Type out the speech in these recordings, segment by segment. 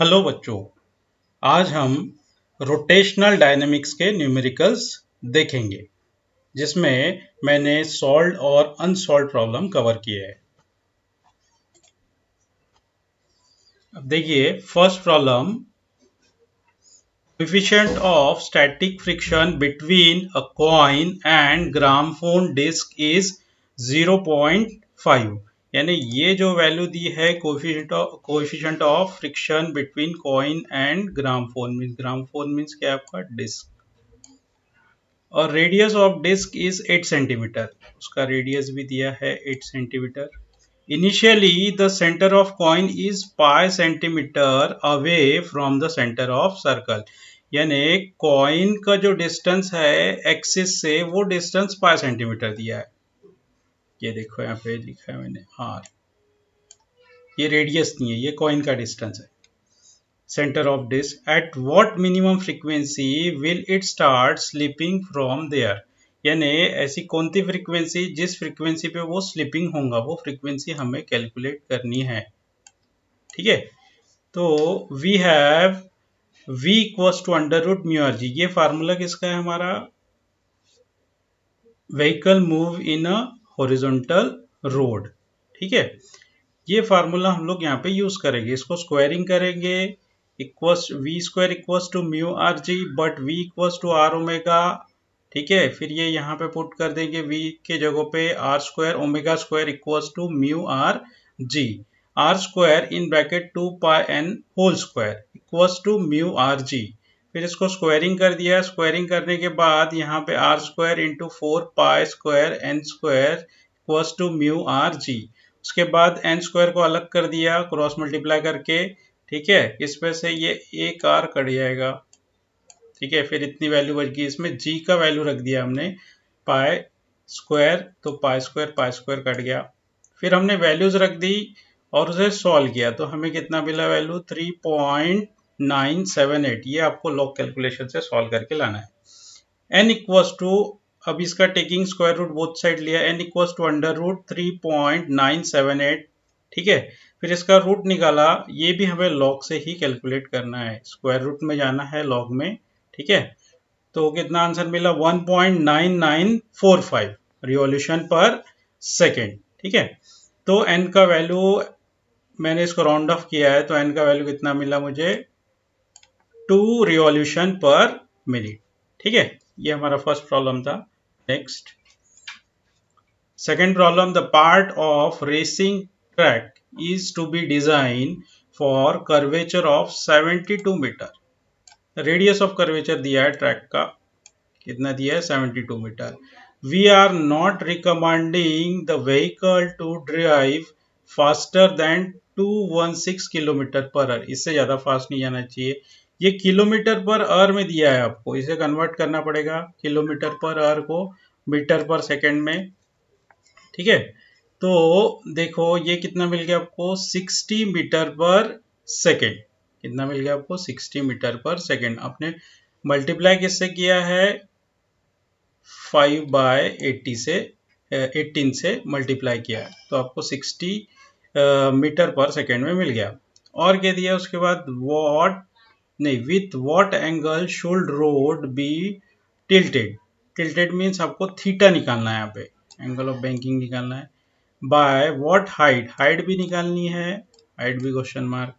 Hello बच्चों, आज हम रोटेशनल डायनेमिक्स के न्यूमेरिकल्स देखेंगे जिसमें मैंने सॉल्व्ड और अनसॉल्व्ड प्रॉब्लम कवर किए हैं। अब देखिए first problem, coefficient of static friction between a coin and gramophone disc is 0.5। यानी ये जो वैल्यू दी है coefficient of friction between coin and gramophone means क्या आपका डिस्क, और radius of disc is 8 centimetre. उसका रेडियस भी दिया है 8 centimetre. Initially the centre of coin is pi centimetre away from the centre of circle. यानी कॉइन का जो डिस्टेंस है एक्सिस से वो डिस्टेंस पाई सेंटीमीटर दिया है। ये देखो यहाँ पे लिखा है मैंने आर, ये रेडियस नहीं है, ये कॉइन का डिस्टेंस है। Centre of disc at what minimum frequency will it start slipping from there. यानी ऐसी कौन सी फ्रीक्वेंसी, जिस फ्रीक्वेंसी पे वो स्लिपिंग होगा वो फ्रीक्वेंसी हमें कैलकुलेट करनी है। ठीक है, तो we have v equals to under root mu r g. ये फार्मूला किसका है हमारा, vehicle move in a horizontal road. ठीक है, ये फार्मूला हम लोग यहाँ पे यूज करेंगे, इसको स्क्वायरिंग करेंगे, equals v square equals to mu r g but v equals to r omega. ठीक है, फिर ये यहाँ पे पुट कर देंगे v के जगह पे r square omega square equals to mu r g, r square in bracket 2 pi n whole square equals to mu r g. फिर इसको स्क्वायरिंग कर दिया, स्क्वायरिंग करने के बाद यहाँ पे r square into 4 pi square n square equals to mu r g. उसके बाद एन स्क्वायर को अलग कर दिया क्रॉस मल्टीप्लाई करके। ठीक है, इसमें से ये एक आर कट जाएगा। ठीक है, फिर इतनी वैल्यू बच गई, इसमें जी का वैल्यू रख दिया हमने पाई स्क्वायर, तो पाई स्क्वायर कट गया। फिर हमने वैल्यूज रख दी और उसे सॉल्व किया तो हमें कितना मिला वैल्यू 3.978। ये आपको लॉग कैलकुलेशन से सॉल्व करके लाना है। एन इक्वल्स टू, अब इसका taking square root both side लिया, n equals to under root 3.978। ठीक है, फिर इसका रूट निकाला, ये भी हमें लॉग से ही कैलकुलेट करना है, स्क्वायर रूट में जाना है लॉग में। ठीक है, तो कितना आंसर मिला 1.9945 रिवॉल्यूशन पर सेकेंड। ठीक है, तो एन का वैल्यू मैंने इसको राउंड ऑफ किया है, तो एन का वैल्यू कितना मिला मुझे 2 रिवॉल्यूशन पर मिनट। ठीक है, ये हमारा फर्स्ट प्रॉब्लम था। Next second problem, the part of racing track is to be design for curvature of 72 metre. Radius of curvature दिया है ट्रैक का, कितना दिया है 72 metre. We are not recommending the vehicle to drive faster than 216 kilometre per hour. इससे ज्यादा fast नहीं जाना चाहिए। ये किलोमीटर पर आवर में दिया है, आपको इसे कन्वर्ट करना पड़ेगा किलोमीटर पर आवर को मीटर पर सेकंड में। ठीक है, तो देखो ये कितना मिल गया आपको 60 मीटर पर सेकंड। कितना मिल गया आपको 60 मीटर पर सेकंड। आपने मल्टीप्लाई किससे किया है 5/80 से 18 से मल्टीप्लाई किया है, तो आपको 60 मीटर पर सेकेंड में मिल गया। और क्या दिया उसके बाद, वॉट नहीं, with what angle should road be tilted. Tilted means आपको थीटा निकालना है, यहाँ पे एंगल ऑफ बैंकिंग निकालना है। बाय वॉट हाइट, हाइट भी निकालनी है, हाइट भी question mark.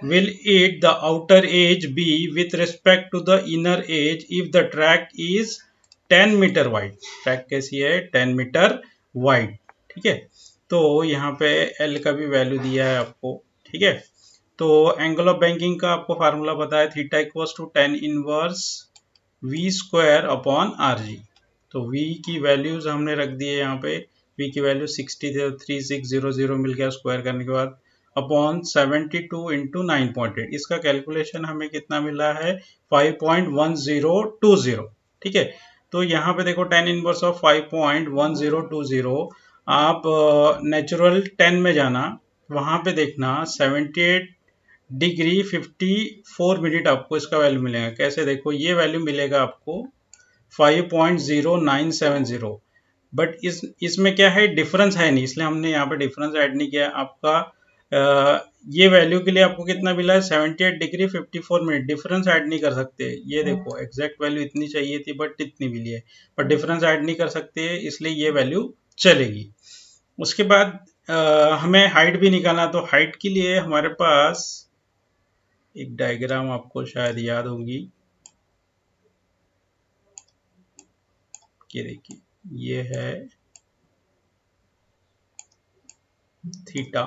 will it the outer edge be with respect to the inner edge if the track is 10 metre wide. Track कैसी है 10 मीटर वाइड। ठीक है, तो यहाँ पे L का भी वैल्यू दिया है आपको। ठीक है, तो एंगल ऑफ बैंकिंग का आपको फार्मूला पता है, theta equals to 10 inverse v square upon r g. तो V की वैल्यूज हमने रख दी है यहाँ पे, V की वैल्यू 603600 मिल गया स्क्वायर करने के बाद, अपॉन 72 इंटू 9.8। इसका कैलकुलेशन हमें कितना मिला है 5.1020। ठीक है, तो यहाँ पे देखो 10 इनवर्स ऑफ 5.1020, आप नेचुरल 10 में जाना, वहां पे देखना 78 डिग्री 54 मिनट आपको इसका वैल्यू मिलेगा। कैसे, देखो ये वैल्यू मिलेगा आपको 5.0970, बट इसमें क्या है डिफरेंस है नहीं, इसलिए हमने यहाँ पे डिफरेंस ऐड नहीं किया। आपका ये वैल्यू के लिए आपको कितना मिला है 78 डिग्री 54 मिनट। डिफरेंस ऐड नहीं कर सकते, ये देखो एग्जैक्ट वैल्यू इतनी चाहिए थी बट इतनी मिली है, पर डिफरेंस ऐड नहीं कर सकते इसलिए ये वैल्यू चलेगी। उसके बाद हमें हाइट भी निकालना, तो हाइट के लिए हमारे पास एक डायग्राम आपको शायद याद होगी, ये देखिए ये है थीटा,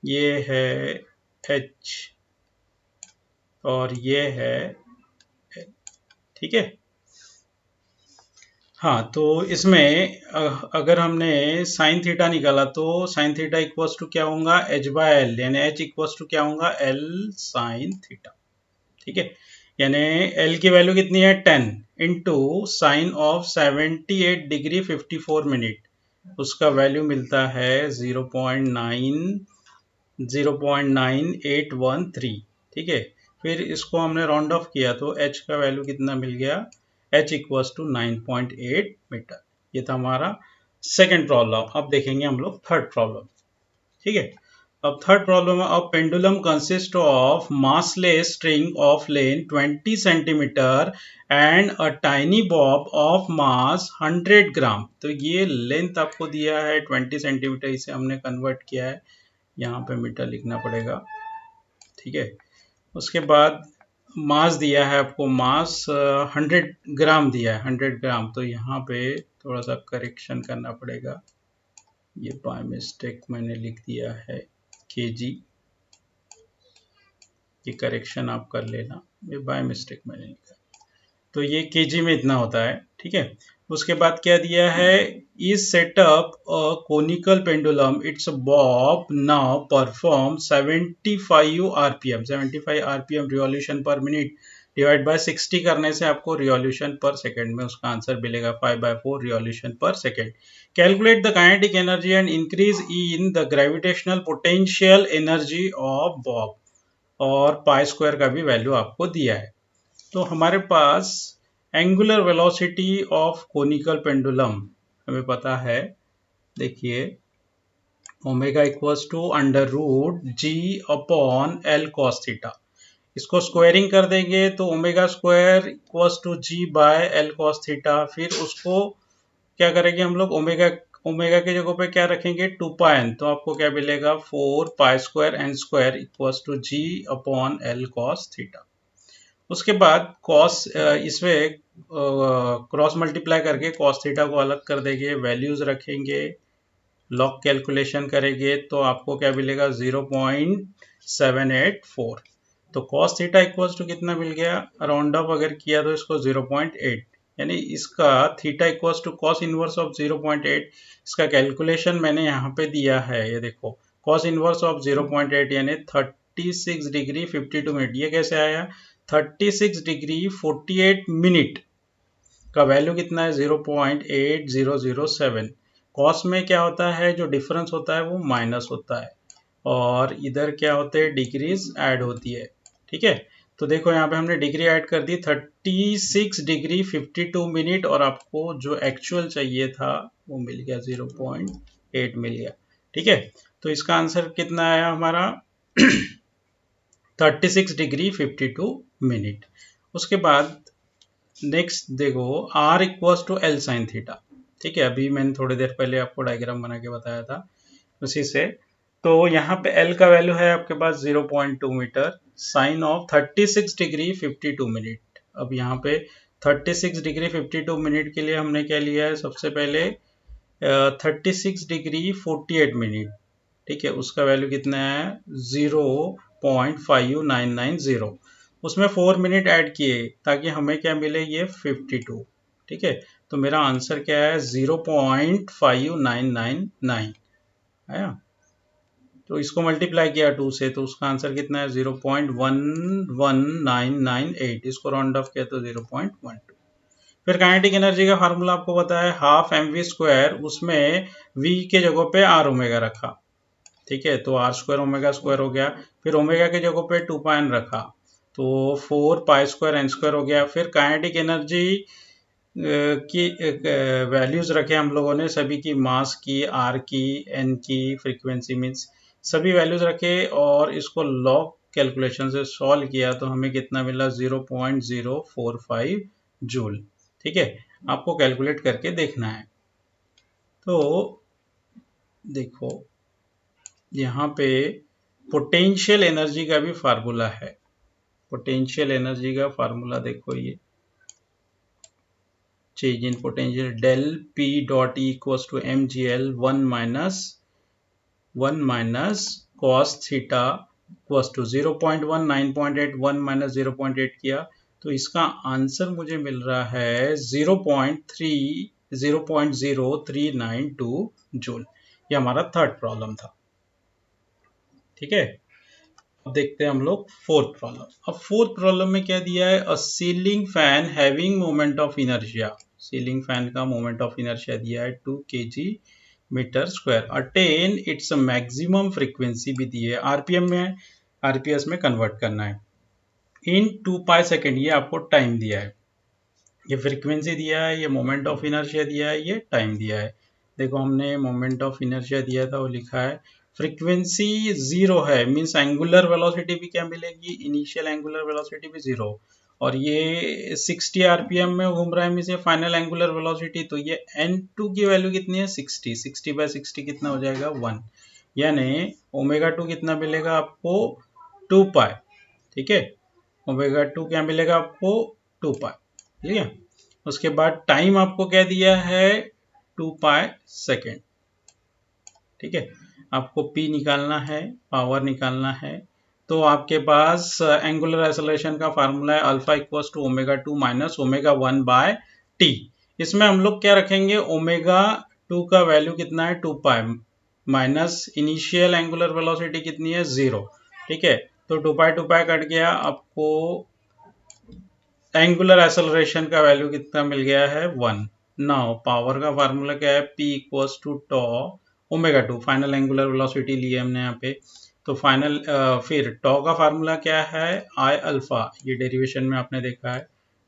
ये है एच और ये है, ठीक है। हाँ, तो इसमें अगर हमने साइन थीटा निकाला तो साइन थीटा इक्वल्स टू क्या होगा एच बाय एल, यानी एच इक्वल्स टू क्या होगा एल साइन थीटा, ठीक है। यानी एल की वैल्यू कितनी है 10 into sine of 78 degree 54 minute, उसका वैल्यू मिलता है 0.9813, ठीक है। फिर इसको हमने राउंड ऑफ किया तो h का वैल्यू कितना मिल गया, h इक्वल्स टू 9.8 मीटर। ये था हमारा सेकेंड प्रॉब्लम। अब देखेंगे हम लोग थर्ड प्रॉब्लम, ठीक है। अब थर्ड प्रॉब्लम है, अब pendulum consist of massless string of length 20 centimetre and a tiny Bob of mass 100 ग्राम। तो ये लेंथ आपको दिया है 20 सेंटीमीटर, इसे हमने कन्वर्ट किया है, यहाँ पे मीटर लिखना पड़ेगा, ठीक है। उसके बाद मास दिया है आपको, मास 100 ग्राम दिया है, 100 ग्राम, तो यहाँ पे थोड़ा सा करेक्शन करना पड़ेगा, ये बाय मिस्टेक मैंने लिख दिया है केजी, ये करेक्शन आप कर लेना, ये बाय मिस्टेक मैंने लिखा, तो ये केजी में इतना होता है, ठीक है। उसके बाद क्या दिया है, is setup a conical pendulum it's Bob now perform 75 RPM, 75 RPM revolution पर मिनट डिवाइड बाय 60 करने से आपको रिवॉल्यूशन पर सेकंड में उसका आंसर मिलेगा 5/4 रिवॉल्यूशन पर second. Calculate the kinetic energy and increase in the gravitational potential energy of Bob, और पाई स्क्वायर का भी वैल्यू आपको दिया है। तो हमारे पास angular velocity of conical pendulum हमें पता है, देखिए omega equals to under root g upon l cos theta, इसको स्क्वायरिंग कर देंगे तो omega square equals to g by l cos theta, फिर उसको क्या करेंगे हम लोग, ओमेगा ओमेगा की जगह पे क्या रखेंगे 2 पाई एन, तो आपको क्या मिलेगा 4 pi square n square equals to g upon l cos theta. उसके बाद कॉस, इसमें क्रॉस मल्टीप्लाई करके कॉस थीटा को अलग कर देंगे, वैल्यूज रखेंगे, लॉग कैलकुलेशन करेंगे तो आपको क्या मिलेगा 0.784। तो कॉस थीटा इक्वल्स टू कितना मिल गया, राउंड ऑफ अगर किया तो इसको 0.8, यानी इसका theta equals to cos inverse of 0.8, इसका कैलकुलेशन मैंने यहाँ पे दिया है, ये देखो कॉस इनवर्स ऑफ 0.8 यानी 36 डिग्री 52 मिनट। ये कैसे आया, 36 डिग्री 48 मिनट का वैल्यू कितना है 0.8007। कॉस में क्या होता है, जो डिफरेंस होता है वो माइनस होता है, और इधर क्या होते हैं डिग्रीज ऐड होती है, ठीक है। तो देखो यहाँ पे हमने डिग्री ऐड कर दी 36 डिग्री 52 मिनट, और आपको जो एक्चुअल चाहिए था वो मिल गया 0.8 मिल गया, ठीक है। तो इसका आंसर कितना आया हमारा 36 डिग्री 52 मिनट। उसके बाद नेक्स्ट देखो r equals to l sine theta, ठीक है, अभी मैंने थोड़ी देर पहले आपको डायग्राम बना के बताया था उसी से। तो यहाँ पे l का वैल्यू है आपके पास 0.2 metre, sine of 36 degree 52 minute. अब यहाँ पे 36 डिग्री 52 मिनट के लिए हमने क्या लिया है, सबसे पहले 36 डिग्री 48 मिनट, ठीक है, उसका वैल्यू कितना है 0.5990, उसमें 4 मिनट ऐड किए ताकि हमें क्या मिले ये 52, ठीक है। तो मेरा आंसर क्या है 0.5999 है, तो इसको मल्टीप्लाई किया 2 से तो उसका आंसर कितना है 0.11998, इसको राउंड ऑफ किया तो 0.12। फिर काइनेटिक एनर्जी का फार्मूला आपको पता है हाफ एम वी स्क्वायर, उसमें v के जगह पे r ओमेगा रखा, ठीक है, तो आर स्क्वायर ओमेगा स्क्वायर हो गया, फिर ओमेगा के जगह पे 2 पाई एन रखा तो 4 पाई स्क्वायर एन स्क्वायर हो गया। फिर काइनेटिक एनर्जी की वैल्यूज रखे हम लोगों ने सभी की, मास की, आर की, एन की, फ्रीक्वेंसी मीन्स सभी वैल्यूज रखे और इसको लॉग कैलकुलेशन से सॉल्व किया तो हमें कितना मिला 0.045 जूल। ठीक है, आपको कैलकुलेट करके देखना है। तो देखो यहाँ पे पोटेंशियल एनर्जी का भी फार्मूला है। पोटेंशियल एनर्जी का फार्मूला देखो, ये change in potential del P dot E equals to M G L one minus cos theta equals to 0.1 9.8 1 minus 0.8 किया तो इसका आंसर मुझे मिल रहा है 0.0392 जूल। ये हमारा थर्ड प्रॉब्लम था। ठीक है, अब देखते हैं हम लोग फोर्थ प्रॉब्लम। अब फोर्थ प्रॉब्लम में क्या दिया है, a ceiling fan having moment of inertia. Ceiling fan का मोमेंट ऑफ इनर्शिया दिया है 2 kg metre square. Attain its maximum frequency भी दी है, आरपीएम में आरपीएस में कन्वर्ट करना है इन 2 पाई सेकेंड। ये आपको टाइम दिया है, ये फ्रीक्वेंसी दिया है, ये मोमेंट ऑफ इनर्शिया दिया है, ये टाइम दिया है। देखो हमने मोमेंट ऑफ इनर्शिया दिया था, वो लिखा है फ्रीक्वेंसी 0 है, मींस एंगुलर वेलोसिटी भी क्या मिलेगी, इनिशियल एंगुलर वेलोसिटी भी 0। और ये 60 आरपीएम में घूम रहा है, मींस ये फाइनल एंगुलर वेलोसिटी। तो ये n2 की वैल्यू कितनी है 60, 60/60 कितना हो जाएगा 1, यानी ओमेगा 2 कितना मिलेगा आपको 2 पाई। ठीक है, ओमेगा 2 क्या मिलेगा आपको 2 पाई। ठीक है, उसके बाद टाइम आपको क्या दिया है 2 पाई सेकेंड। ठीक है, आपको P निकालना है, पावर निकालना है। तो आपके पास एंगुलर एक्सेलरेशन का फार्मूला है alpha equals to omega 2 minus omega 1 by T. इसमें हम लोग क्या रखेंगे, ओमेगा 2 का वैल्यू कितना है 2 pi minus initial angular velocity कितनी है 0। ठीक है, तो 2 पाई कट गया, आपको एंगुलर एक्सेलरेशन का वैल्यू कितना मिल गया है 1। नाउ पावर का फार्मूला क्या है, P equals to tau omega 2, final angular velocity ली है हमने यहाँ पे। तो फाइनल फिर टॉ का फार्मूला क्या है आई अल्फा, ये डेरिवेशन में आपने देखा है।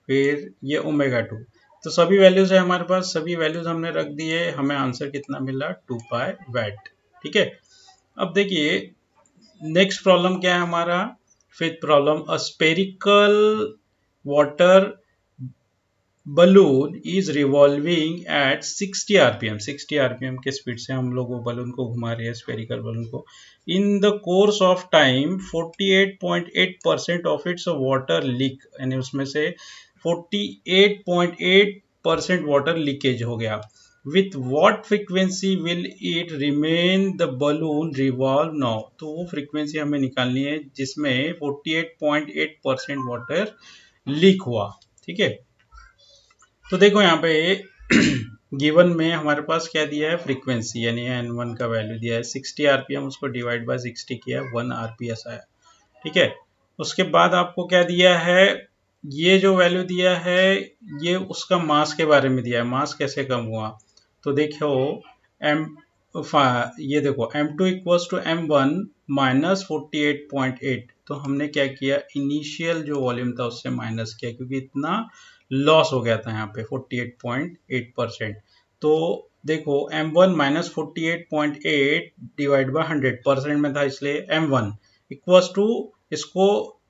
फिर ये ओमेगा 2, तो सभी वैल्यूज है हमारे पास, सभी वैल्यूज हमने रख दिए। हमें आंसर कितना मिला 2 पाई वैट। ठीक है, अब देखिए नेक्स्ट प्रॉब्लम क्या है हमारा, fifth problem, a spherical water balloon is revolving at 60 RPM. 60 RPM के स्पीड से हम लोग वो बलून को घुमा रहे हैं, स्फेरिकल बलून को। In the course of time 48.8% of its water leak, यानी उसमें से 48.8% वाटर लीकेज हो गया। With what frequency will it remain the balloon revolve now. तो वो फ्रीक्वेंसी हमें निकालनी है जिसमें 48.8% वाटर लीक हुआ। ठीक है, तो देखो यहाँ पे गिवन में हमारे पास क्या दिया है फ्रीक्वेंसी, यानी n1 का वैल्यू दिया है 60 आरपीएम, उसको डिवाइड बाय 60 किया 1 आरपीएस आया। ठीक है, उसके बाद आपको क्या दिया है, ये जो वैल्यू दिया है ये उसका मास के बारे में दिया है, मास कैसे कम हुआ। तो देखो एम ये देखो m2 equals to m1 minus 48.8। तो हमने क्या किया, इनिशियल जो वॉल्यूम था उससे माइनस किया, क्योंकि इतना लॉस हो गया था यहाँ पे 48.8%। तो देखो m1 माइनस 48.8 डिवाइड बाय 100% में था, इसलिए m1 इक्वल्स टू, इसको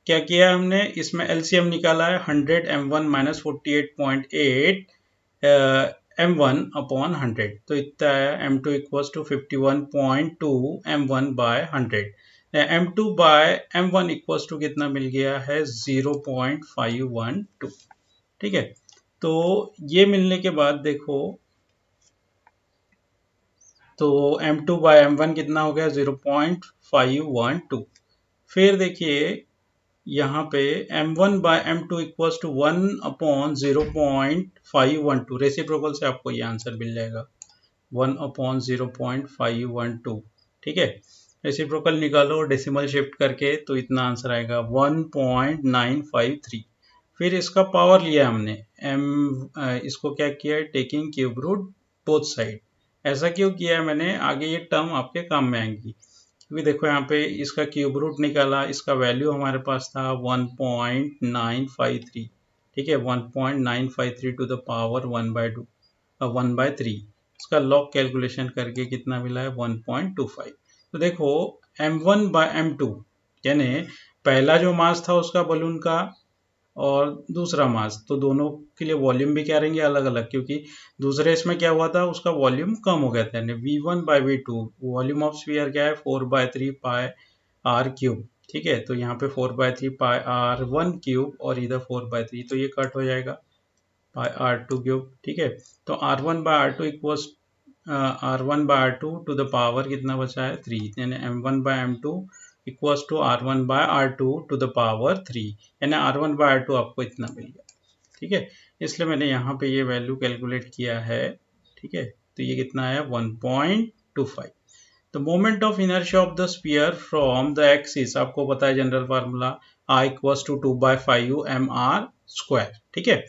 क्या किया हमने, इसमें एलसीएम निकाला है 100 m1 माइनस 48.8 m1 अपॉन 100, तो इतना आया m2 equals to 51.2 m1 by 100। m2 by m1 equals to कितना मिल गया है 0.512। ठीक है, तो ये मिलने के बाद देखो, तो m2 बाय m1 कितना हो गया 0.512। फिर देखिए यहाँ पे m1 by m2 equals to 1 upon 0.512, reciprocal से आपको ये आंसर मिल जाएगा 1 अपॉन 0.512। ठीक है, रेसिप्रोकल निकालो डेसिमल शिफ्ट करके तो इतना आंसर आएगा 1.953। फिर इसका पावर लिया हमने इसको क्या किया है, taking cube root both side. ऐसा क्यों किया है मैंने, आगे ये टर्म आपके काम में आएंगी। क्योंकि देखो यहाँ पे इसका क्यूब रूट निकाला, इसका वैल्यू हमारे पास था 1.953। ठीक है, 1.953 टू द पावर 1/3। इसका लॉग कैलकुलेशन करके कितना मिला है 1.25। तो देखो m1/m2 यानी पहला जो मास था उसका बलून का और दूसरा मास, तो दोनों के लिए वॉल्यूम भी क्या रहेंगे अलग अलग, क्योंकि दूसरे इसमें क्या हुआ था उसका वॉल्यूम कम हो गया था। यानी v1/v2 वॉल्यूम ऑफ स्फीयर क्या है 4/3 पाई आर क्यूब। ठीक है, तो यहाँ पे 4/3 पाई आर वन क्यूब और इधर 4/3, तो ये कट हो जाएगा पाई आर टू क्यूब। ठीक है, तो r1/r2 equals r1/r2 to the power कितना बचा है 3, यानी m1/m2 equals to r1/r2 to the power 3, यानी r1/r2 आपको इतना मिल गया। ठीक है, इसलिए मैंने यहाँ पे ये वैल्यू कैलकुलेट किया है। ठीक है, तो ये कितना है 1.25। The moment of inertia of the sphere from the axis, आपको पता है general formula I equals to 2/5 mr²। ठीक है,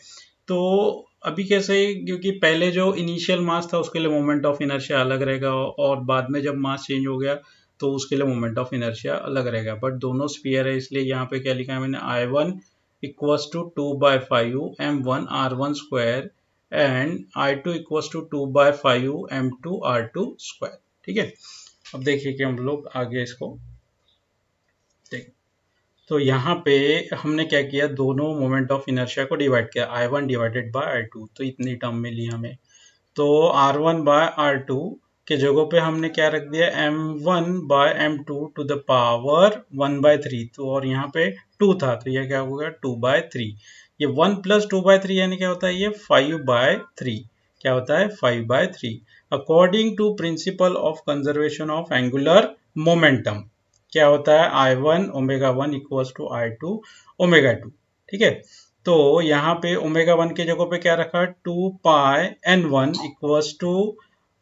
तो अभी कैसे, क्योंकि पहले जो इनिशियल मास था उसके लिए मोमेंट ऑफ इनर्शिया अलग रहेगा और बाद में जब मास चेंज हो गया तो उसके लिए मोमेंट ऑफ इनर्शिया अलग रहेगा, बट दोनों स्फीयर है इसलिए यहाँ पे क्या लिखा है मैंने I1 equals to 2/5 m1r1² and I2 equals to 2/5 m2r2²। ठीक है, अब देखिए कि हम लोग आगे इसको देखें। तो यहाँ पे हमने क्या किया, दोनों मोमेंट ऑफ इनर्शिया को डिवाइड किया, I1 डिवाइडेड बाय I2, तो इतनी टर्म मिली हमें। तो R1/R2 के जगह पे हमने क्या रख दिया m1/m2 टू द पावर 1/3, तो और यहाँ पे 2 था तो यह क्या हो गया 2/3। ये 1 प्लस 2/3 यानी क्या होता है ये 5/3, क्या होता है 5/3। According to principle of conservation of angular momentum क्या होता है I1 ω1 इक्वल्स टू I2 ω2। ठीक है, तो यहाँ पे ω1 के जगह पे क्या रखा 2πn1 equals to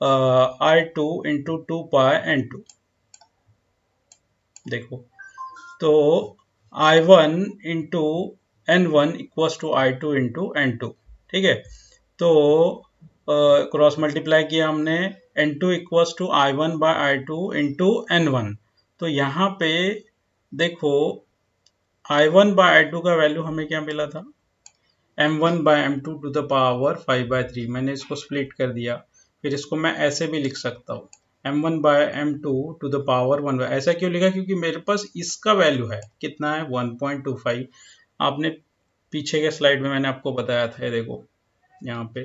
I2 into 2πn2। देखो, तो I1 into n1 equals to I2 into n2। ठीक है, तो क्रॉस मल्टीप्लाई किया हमने n2 equals to I1/I2 into n1। तो यहाँ पे देखो I1/I2 का वैल्यू हमें क्या मिला था m1/m2 टू द पावर 5/3, मैंने इसको स्प्लिट कर दिया, फिर इसको मैं ऐसे भी लिख सकता हूँ m1/m2 टू द पावर 1। ऐसा क्यों लिखा, क्योंकि मेरे पास इसका वैल्यू है कितना है 1.25। आपने पीछे के स्लाइड में मैंने आपको बताया था, ये देखो यहाँ पे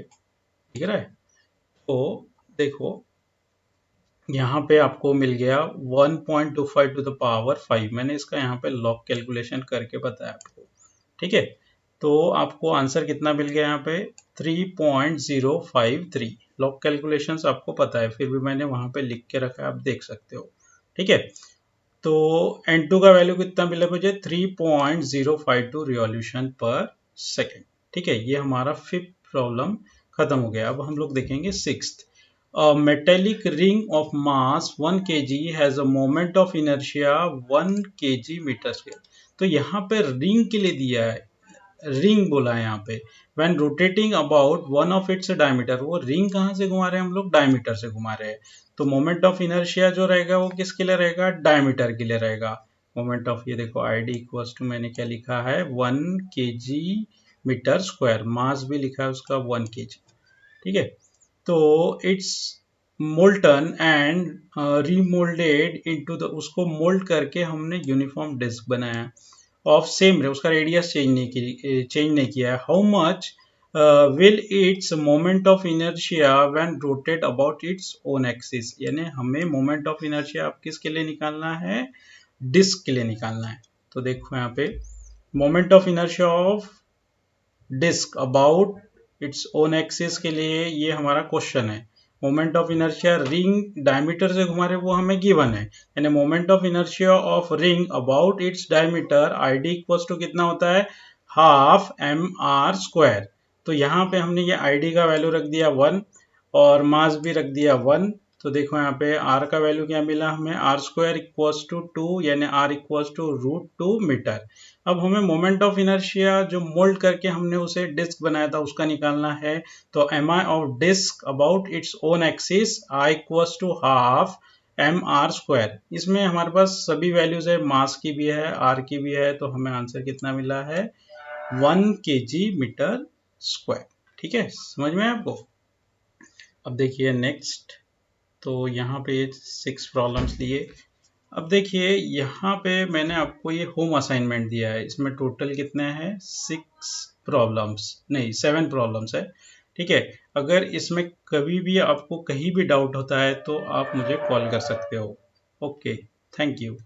दिख रहा है, तो देखो यहाँ पे आपको मिल गया 1.25 टू द पावर 5, मैंने इसका यहाँ पे लॉग कैलकुलेशन करके बताया आपको। ठीक है, तो आपको आंसर कितना मिल गया यहाँ पे 3.053। लॉग कैलकुलेशंस आपको पता है, फिर भी मैंने वहां पे लिख के रखा है, आप देख सकते हो। ठीक है, तो n2 का वैल्यू कितना मिला मुझे 3.052 रिवॉल्यूशन पर सेकेंड। ठीक है, ये हमारा 5th प्रॉब्लम खत्म हो गया। अब हम लोग देखेंगे 6th। A metallic ring of mass 1 kg has a moment of inertia 1 kg meter square। तो यहाँ पे रिंग के लिए दिया है, रिंग बोला है यहाँ पे, when rotating about one of its diameter, वो रिंग कहाँ से घुमा रहे हैं हम लोग डायमीटर से घुमा रहे हैं, तो मोमेंट ऑफ इनर्शिया जो रहेगा वो किसके लिए रहेगा डायमीटर के लिए रहेगा। मोमेंट ऑफ, ये देखो ID इक्वल्स टू मैंने क्या लिखा है 1 kg मीटर स्क्वायर, मास भी लिखा है उसका 1 kg। ठीक है, तो it's molten and remoulded into the, उसको मोल्ड करके हमने यूनिफॉर्म डिस्क बनाया ऑफ सेम रे, उसका रेडियस चेंज नहीं किया है। How much will its moment of inertia when rotate about its own axis, यानी हमें मोमेंट ऑफ इनर्शिया आप किसके लिए निकालना है डिस्क के लिए निकालना है। तो देखो यहाँ पे moment of inertia of disc about its own axis के लिए ये हमारा क्वेश्चन है। Moment of inertia ring diameter से घुमा रहे वो हमें गिवन है, यानी moment of inertia of ring about its diameter ID equals to कितना होता है हाफ mr²। तो यहाँ पे हमने ये ID का वैल्यू रख दिया 1 और मास भी रख दिया 1। तो देखो यहाँ पे R का वैल्यू क्या मिला हमें r² इक्वल्स टू 2, यानी R इक्वल्स टू √2 मीटर। अब हमें मोमेंट ऑफ इनर्शिया जो मोल्ड करके हमने उसे डिस्क बनाया था उसका निकालना है, तो mi of disc about its own axis I equals to half mr²। इसमें हमारे पास सभी वैल्यूज है, मास की भी है R की भी है, तो हमें आंसर कितना मिला है 1 kg मीटर स्क्वायर। ठीक है, समझ में आपको। अब देखिए नेक्स्ट, तो यहाँ पे 6 प्रॉब्लम्स लिए, अब देखिए यहाँ पे मैंने आपको ये होम असाइनमेंट दिया है, इसमें टोटल कितने हैं 7 प्रॉब्लम्स है। ठीक है, अगर इसमें कभी भी आपको कहीं भी डाउट होता है तो आप मुझे कॉल कर सकते हो। Okay, thank you.